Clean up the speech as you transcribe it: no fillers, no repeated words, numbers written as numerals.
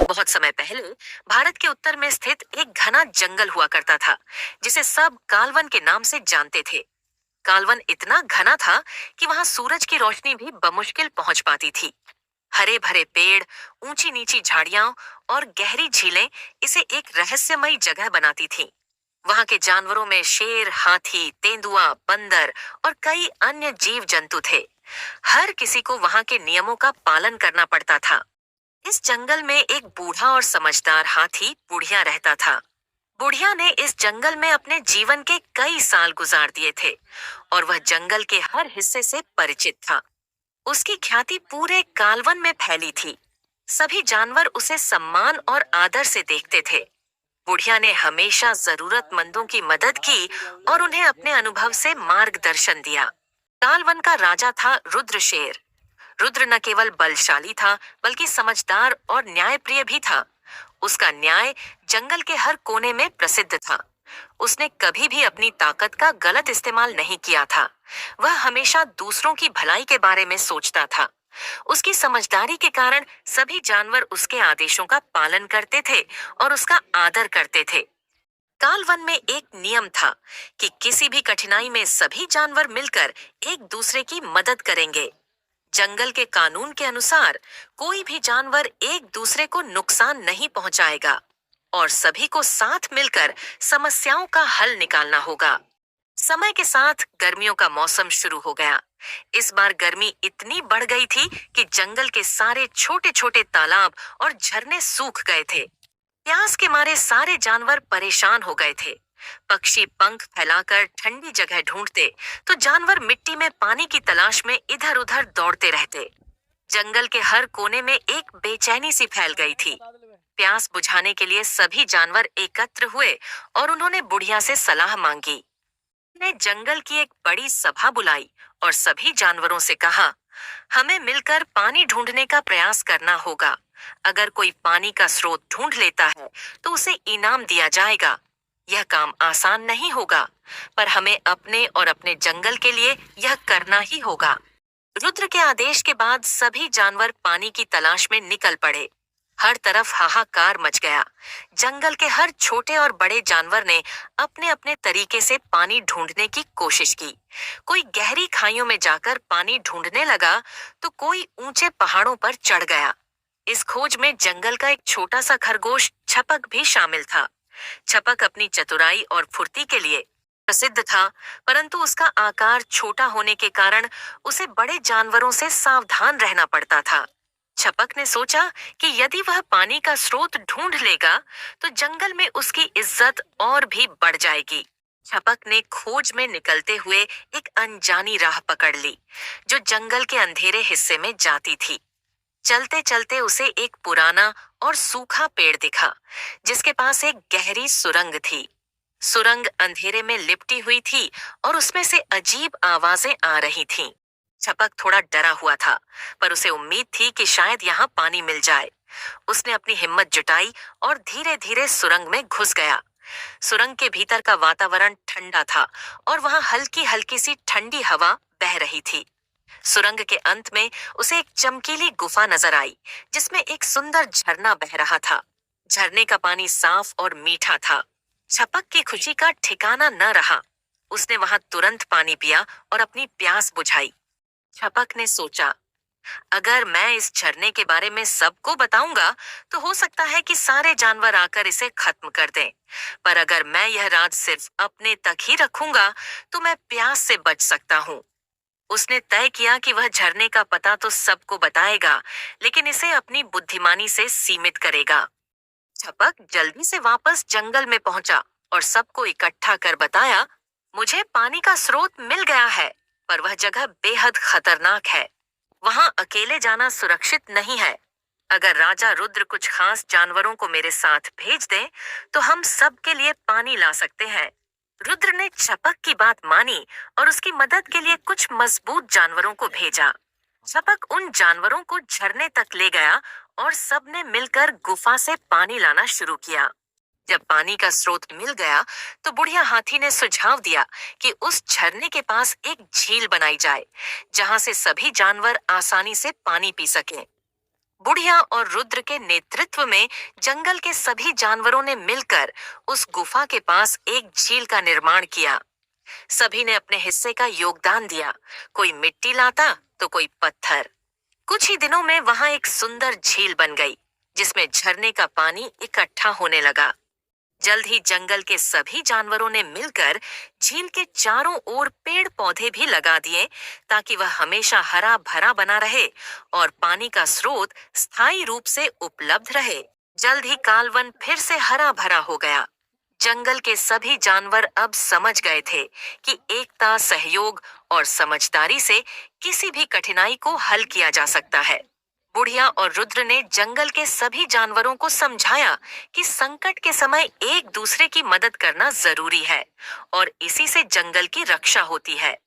बहुत समय पहले भारत के उत्तर में स्थित एक घना जंगल हुआ करता था, जिसे सब कालवन के नाम से जानते थे। कालवन इतना घना था कि वहां सूरज की रोशनी भी बमुश्किल पहुंच पाती थी। हरे भरे पेड़, ऊंची नीची झाड़ियां और गहरी झीलें इसे एक रहस्यमयी जगह बनाती थीं। वहां के जानवरों में शेर, हाथी, तेंदुआ, बंदर और कई अन्य जीव जंतु थे। हर किसी को वहां के नियमों का पालन करना पड़ता था। इस जंगल में एक बूढ़ा और समझदार हाथी बुढ़िया रहता था। बुढ़िया ने इस जंगल में अपने जीवन के कई साल गुजार दिए थे और वह जंगल के हर हिस्से से परिचित था। उसकी ख्याति पूरे कालवन में फैली थी। सभी जानवर उसे सम्मान और आदर से देखते थे। बुढ़िया ने हमेशा जरूरतमंदों की मदद की और उन्हें अपने अनुभव से मार्गदर्शन दिया। कालवन का राजा था रुद्र शेर। रुद्र न केवल बलशाली था, बल्कि समझदार और न्यायप्रिय भी था। उसका न्याय जंगल के हर कोने में प्रसिद्ध था। उसने कभी भी अपनी ताकत का गलत इस्तेमाल नहीं किया था। वह हमेशा दूसरों की भलाई के बारे में सोचता था। उसकी समझदारी के कारण सभी जानवर उसके आदेशों का पालन करते थे और उसका आदर करते थे। कालवन में एक नियम था कि किसी भी कठिनाई में सभी जानवर मिलकर एक दूसरे की मदद करेंगे। जंगल के कानून के अनुसार कोई भी जानवर एक दूसरे को नुकसान नहीं पहुंचाएगा और सभी को साथ मिलकर समस्याओं का हल निकालना होगा। समय के साथ गर्मियों का मौसम शुरू हो गया। इस बार गर्मी इतनी बढ़ गई थी कि जंगल के सारे छोटे छोटे तालाब और झरने सूख गए थे। प्यास के मारे सारे जानवर परेशान हो गए थे। पक्षी पंख फैलाकर ठंडी जगह ढूंढते, तो जानवर मिट्टी में पानी की तलाश में इधर उधर दौड़ते रहते। जंगल के हर कोने में एक बेचैनी सी फैल गई थी। प्यास बुझाने के लिए सभी जानवर एकत्र हुए और उन्होंने बुढ़िया से सलाह मांगी। ने जंगल की एक बड़ी सभा बुलाई और सभी जानवरों से कहा, हमें मिलकर पानी ढूंढने का प्रयास करना होगा। अगर कोई पानी का स्रोत ढूंढ लेता है तो उसे इनाम दिया जाएगा। यह काम आसान नहीं होगा, पर हमें अपने और अपने जंगल के लिए यह करना ही होगा। रुद्र के आदेश के बाद सभी जानवर पानी की तलाश में निकल पड़े। हर तरफ हाहाकार मच गया। जंगल के हर छोटे और बड़े जानवर ने अपने अपने तरीके से पानी ढूंढने की कोशिश की। कोई गहरी खाइयों में जाकर पानी ढूंढने लगा, तो कोई ऊंचे पहाड़ों पर चढ़ गया। इस खोज में जंगल का एक छोटा सा खरगोश छपक भी शामिल था। छपक अपनी चतुराई और फुर्ती के लिए प्रसिद्ध था, परंतु उसका आकार छोटा होने के कारण उसे बड़े जानवरों से सावधान रहना पड़ता था। छपक ने सोचा कि यदि वह पानी का स्रोत ढूंढ लेगा तो जंगल में उसकी इज्जत और भी बढ़ जाएगी। छपक ने खोज में निकलते हुए एक अनजानी राह पकड़ ली, जो जंगल के अंधेरे हिस्से में जाती थी। चलते चलते उसे एक पुराना और सूखा पेड़ दिखा, जिसके पास एक गहरी सुरंग थी। सुरंग अंधेरे में लिपटी हुई थी और उसमें से अजीब आवाजें आ रही थीं। छपक थोड़ा डरा हुआ था, पर उसे उम्मीद थी कि शायद यहाँ पानी मिल जाए। उसने अपनी हिम्मत जुटाई और धीरे धीरे सुरंग में घुस गया। सुरंग के भीतर का वातावरण ठंडा था और वहां हल्की हल्की सी ठंडी हवा बह रही थी। सुरंग के अंत में उसे एक चमकीली गुफा नजर आई, जिसमें एक सुंदर झरना बह रहा था। झरने का पानी साफ और मीठा था। छपक की खुशी का ठिकाना न रहा। उसने वहां तुरंत पानी पिया और अपनी प्यास बुझाई। छपक ने सोचा, अगर मैं इस झरने के बारे में सबको बताऊंगा तो हो सकता है कि सारे जानवर आकर इसे खत्म कर दें। पर अगर मैं यह राज सिर्फ अपने तक ही रखूंगा तो मैं प्यास से बच सकता हूँ। उसने तय किया कि वह झरने का पता तो सबको बताएगा, लेकिन इसे अपनी बुद्धिमानी से सीमित करेगा। छपक जल्दी से वापस जंगल में पहुंचा और सबको इकट्ठा कर बताया, मुझे पानी का स्रोत मिल गया है, पर वह जगह बेहद खतरनाक है। वहां अकेले जाना सुरक्षित नहीं है। अगर राजा रुद्र कुछ खास जानवरों को मेरे साथ भेज दे तो हम सब के लिए पानी ला सकते हैं। रुद्र ने छपक की बात मानी और उसकी मदद के लिए कुछ मजबूत जानवरों को भेजा। छपक उन जानवरों को झरने तक ले गया और सबने मिलकर गुफा से पानी लाना शुरू किया। जब पानी का स्रोत मिल गया तो बुढ़िया हाथी ने सुझाव दिया कि उस झरने के पास एक झील बनाई जाए, जहां से सभी जानवर आसानी से पानी पी सकें। बुढ़िया और रुद्र के नेतृत्व में जंगल के सभी जानवरों ने मिलकर उस गुफा के पास एक झील का निर्माण किया। सभी ने अपने हिस्से का योगदान दिया। कोई मिट्टी लाता तो कोई पत्थर। कुछ ही दिनों में वहां एक सुंदर झील बन गई, जिसमें झरने का पानी इकट्ठा होने लगा। जल्द ही जंगल के सभी जानवरों ने मिलकर झील के चारों ओर पेड़ पौधे भी लगा दिए, ताकि वह हमेशा हरा भरा बना रहे और पानी का स्रोत स्थायी रूप से उपलब्ध रहे। जल्द ही कालवन फिर से हरा भरा हो गया। जंगल के सभी जानवर अब समझ गए थे कि एकता, सहयोग और समझदारी से किसी भी कठिनाई को हल किया जा सकता है। बुढ़िया और रुद्र ने जंगल के सभी जानवरों को समझाया कि संकट के समय एक दूसरे की मदद करना जरूरी है और इसी से जंगल की रक्षा होती है।